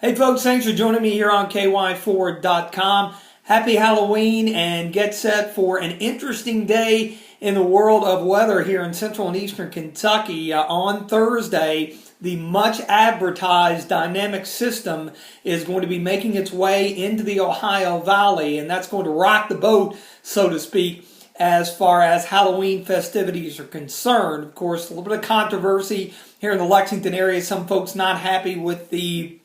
Hey folks, thanks for joining me here on KY4.com. Happy Halloween and get set for an interesting day in the world of weather here in central and eastern Kentucky. On Thursday, the much advertised dynamic system is going to be making its way into the Ohio Valley, and that's going to rock the boat, so to speak, as far as Halloween festivities are concerned. Of course, a little bit of controversy here in the Lexington area. Some folks not happy with the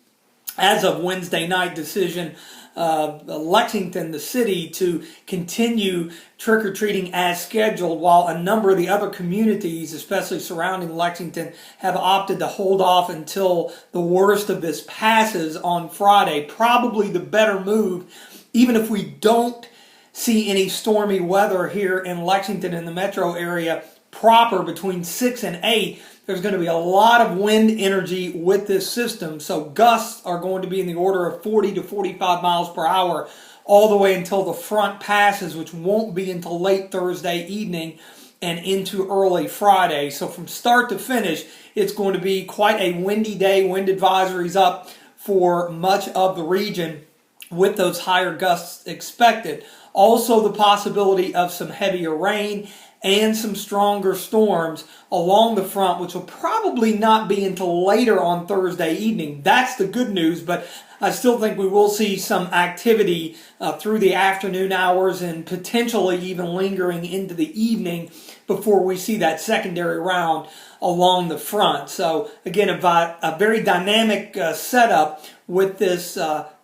as of Wednesday night decision Lexington, the city, to continue trick-or-treating as scheduled, while a number of the other communities, especially surrounding Lexington, have opted to hold off until the worst of this passes on Friday. Probably the better move, even if we don't see any stormy weather here in Lexington in the metro area proper between 6 and 8. There's going to be a lot of wind energy with this system, so gusts are going to be in the order of 40 to 45 miles per hour all the way until the front passes, which won't be until late Thursday evening and into early Friday. So from start to finish, it's going to be quite a windy day. Wind advisories up for much of the region with those higher gusts expected. Also the possibility of some heavier rain and some stronger storms along the front, which will probably not be until later on Thursday evening. That's the good news, but I still think we will see some activity through the afternoon hours and potentially even lingering into the evening before we see that secondary round along the front. So again, a very dynamic setup with this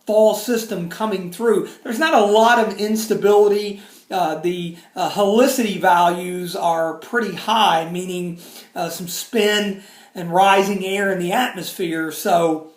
fall system coming through. There's not a lot of instability. The helicity values are pretty high, meaning some spin and rising air in the atmosphere, so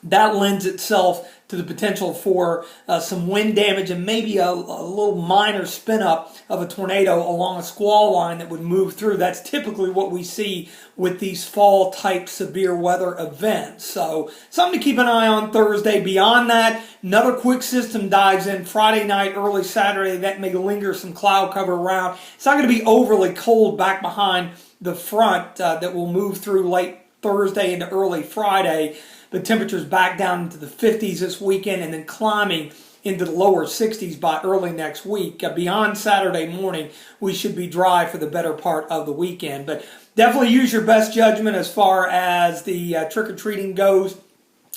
that lends itself to the potential for some wind damage and maybe a little minor spin up of a tornado along a squall line that would move through. That's typically what we see with these fall type severe weather events. So something to keep an eye on Thursday. Beyond that, another quick system dives in Friday night, early Saturday. That may linger some cloud cover around. It's not going to be overly cold back behind the front that will move through late Thursday into early Friday. The temperatures back down into the 50s this weekend and then climbing into the lower 60s by early next week. Beyond Saturday morning, we should be dry for the better part of the weekend. But definitely use your best judgment as far as the trick-or-treating goes.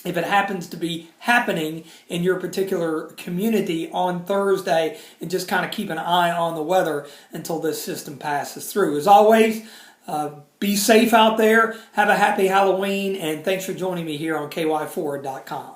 If it happens to be happening in your particular community on Thursday, and just kind of keep an eye on the weather until this system passes through. As always, be safe out there, have a happy Halloween, and thanks for joining me here on KY4.com.